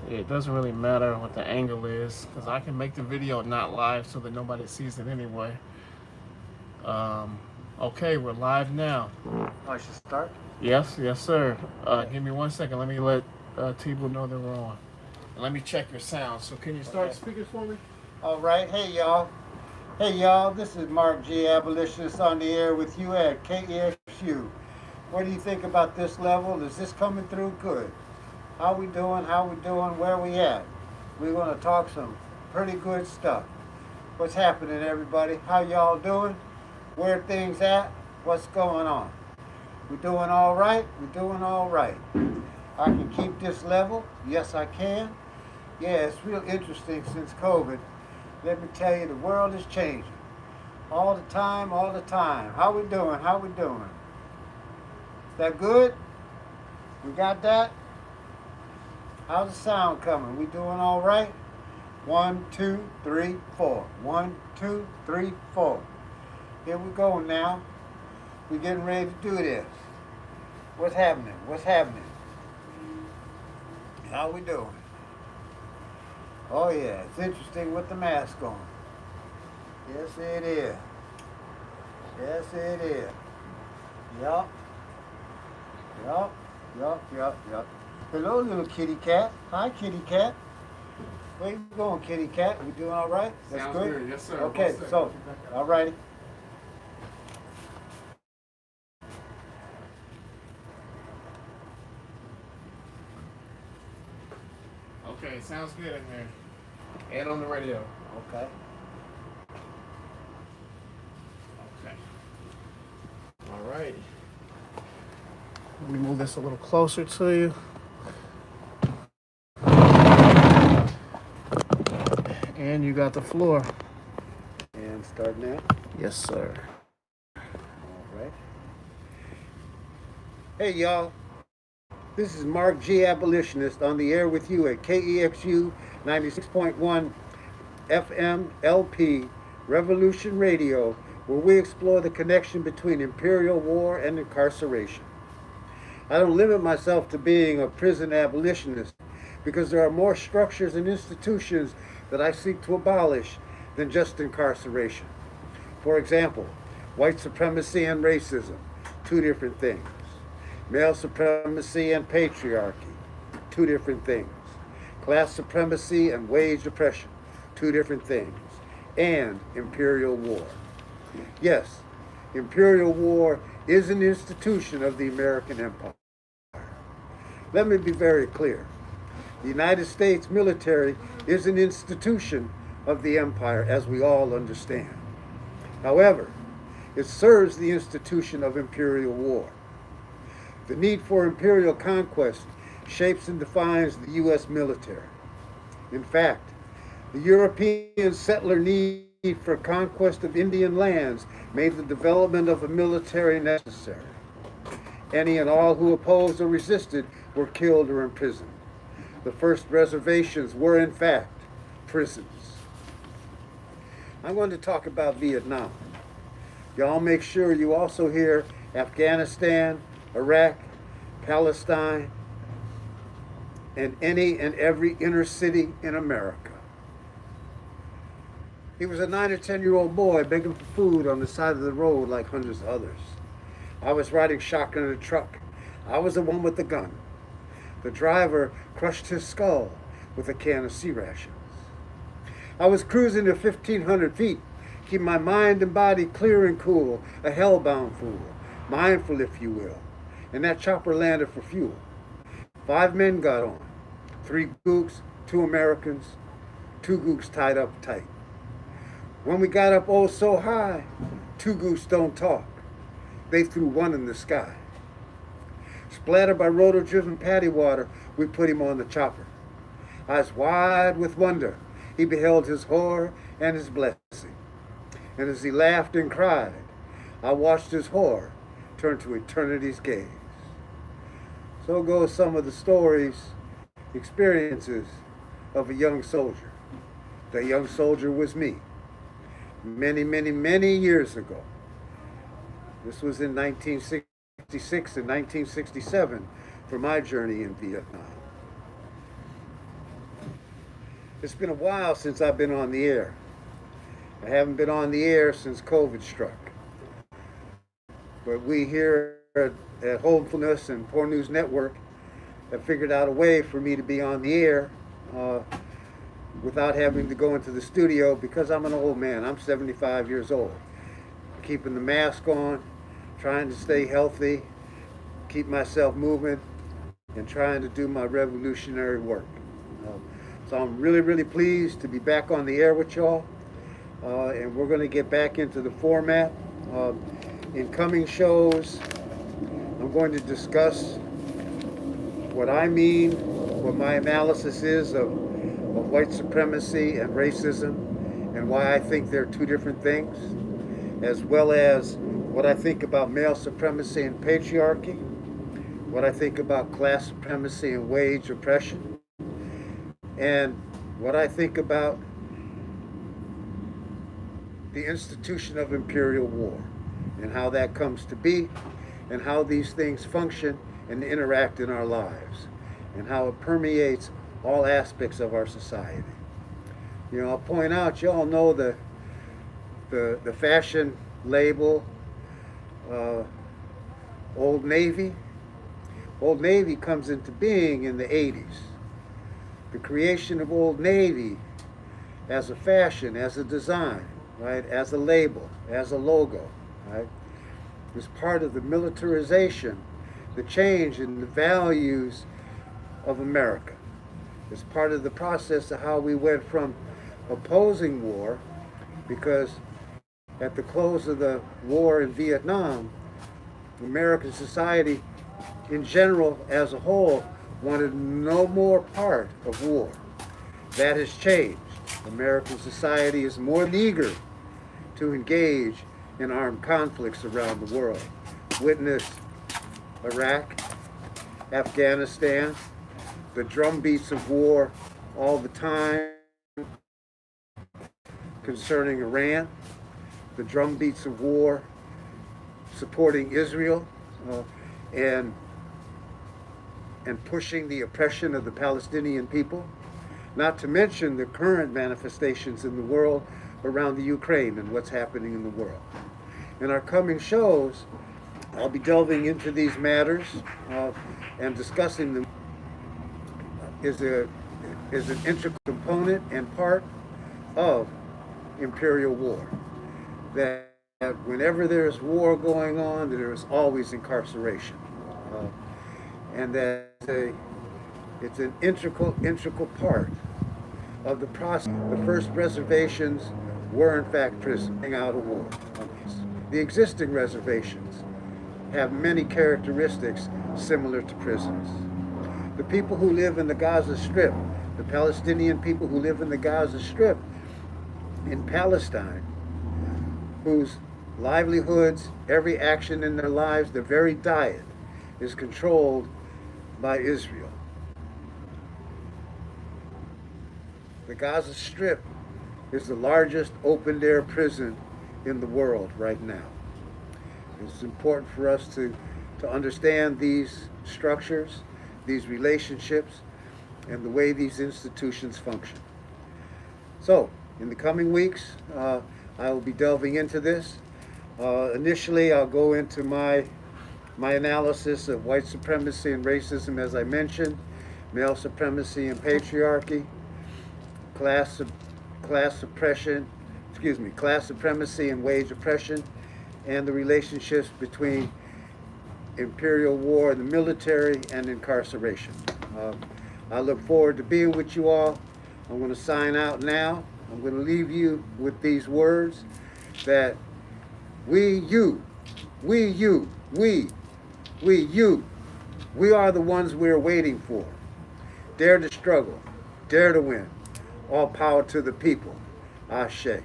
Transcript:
It doesn't really matter what the angle is because I can make the video not live so that nobody sees it anyway. Um, okay, we're live now. I should start? Yes, yes, sir. Okay. Give me 1 second. Let me let T-Boo know that we're on. And let me check your sound. So can you start Okay. speaking for me? All right. Hey, y'all. Hey, y'all. This is Mark G Abolitionist on the air with you at KEXU. What do you think about this level? Is this coming through good? How we doing? How we doing? Where we at? We're going to talk some pretty good stuff. What's happening, everybody? How y'all doing? Where things at? What's going on? We doing all right? We doing all right. I can keep this level. Yes, I can. Yeah, it's real interesting since COVID. Let me tell you, the world is changing. All the time, all the time. How we doing? How we doing? Is that good? We got that? How's the sound coming? We doing all right? 1, 2, 3, 4. 1, 2, 3, 4. Here we go now. We getting ready to do this. What's happening? What's happening? How we doing? Oh yeah, it's interesting with the mask on. Yes it is. Yes it is. Yup. Yup. Yup. Yup. Yup. Hello little kitty cat. Hi kitty cat. Where you going kitty cat? We doing all right? That's Sounds good. Yes, sir. Okay, so, all righty. Okay, sounds good in there. And on the radio. Okay. Okay. All right. Let me move this a little closer to you. And you got the floor. And start now. Yes, sir. All right. Hey y'all. This is Mark G Abolitionist on the air with you at KEXU 96.1 FM LP Revolution Radio, where we explore the connection between imperial war and incarceration. I don't limit myself to being a prison abolitionist because there are more structures and institutions that I seek to abolish than just incarceration. For example, white supremacy and racism, two different things. Male supremacy and patriarchy, two different things. Class supremacy and wage oppression, two different things. And imperial war. Yes, imperial war is an institution of the American empire. Let me be very clear. The United States military is an institution of the empire, as we all understand. However, it serves the institution of imperial war. The need for imperial conquest shapes and defines the U.S. military. In fact, the European settler need for conquest of Indian lands made the development of a military necessary. Any and all who opposed or resisted were killed or imprisoned. The first reservations were, in fact, prisons. I'm going to talk about Vietnam. Y'all make sure you also hear Afghanistan, Iraq, Palestine, and any and every inner city in America. He was a 9 or 10-year-old boy begging for food on the side of the road like hundreds of others. I was riding shotgun in a truck. I was the one with the gun. The driver crushed his skull with a can of sea rations. I was cruising at 1,500 feet, keep my mind and body clear and cool, a hellbound fool, mindful if you will. And that chopper landed for fuel. 5 men got on. 3 gooks, 2 Americans, 2 gooks tied up tight. When we got up oh so high, 2 gooks don't talk. They threw one in the sky. Splattered by rotor-driven paddy water, we put him on the chopper. Eyes wide with wonder, he beheld his horror and his blessing. And as he laughed and cried, I watched his horror turn to eternity's gaze. So goes some of the stories, experiences of a young soldier. The young soldier was me. Many, many, many years ago. This was in 1966 and 1967 for my journey in Vietnam. It's been a while since I've been on the air. I haven't been on the air since COVID struck. But we here at Hopefulness and Poor News Network have figured out a way for me to be on the air without having to go into the studio, because I'm an old man. I'm 75 years old. Keeping the mask on, trying to stay healthy, keep myself moving, and trying to do my revolutionary work. So I'm really, really pleased to be back on the air with y'all. And we're going to get back into the format. In coming shows, I'm going to discuss what I mean, what my analysis is of white supremacy and racism, and why I think they're two different things, as well as what I think about male supremacy and patriarchy, what I think about class supremacy and wage oppression, and what I think about the institution of imperial war and how that comes to be, and how these things function and interact in our lives, and how it permeates all aspects of our society. You know, I'll point out, you all know the fashion label Old Navy. Old Navy comes into being in the 80s. The creation of Old Navy as a fashion, as a design, right, as a label, as a logo, right, was part of the militarization, the change in the values of America. It's part of the process of how we went from opposing war, because at the close of the war in Vietnam, American society in general as a whole wanted no more part of war. That has changed. American society is more eager to engage in armed conflicts around the world. Witness Iraq, Afghanistan, the drumbeats of war all the time concerning Iran, the drumbeats of war supporting Israel, and pushing the oppression of the Palestinian people, not to mention the current manifestations in the world around the Ukraine and what's happening in the world. In our coming shows, I'll be delving into these matters and discussing them is an integral component and part of imperial war. That whenever there's war going on, there is always incarceration. And that it's an integral part of the process. The first reservations were in fact prisons out of war. The existing reservations have many characteristics similar to prisons. The people who live in the Gaza Strip, the Palestinian people who live in the Gaza Strip in Palestine, whose livelihoods, every action in their lives, their very diet is controlled by Israel. The Gaza Strip is the largest open-air prison in the world right now. It's important for us to understand these structures, these relationships, and the way these institutions function. So, in the coming weeks, I will be delving into this. Initially, I'll go into my analysis of white supremacy and racism, as I mentioned, male supremacy and patriarchy, class supremacy and wage oppression, and the relationships between imperial war and the military and incarceration. I look forward to being with you all. I'm going to sign out now. I'm going to leave you with these words that we are the ones we're waiting for. Dare to struggle, dare to win. All power to the people. Ashe.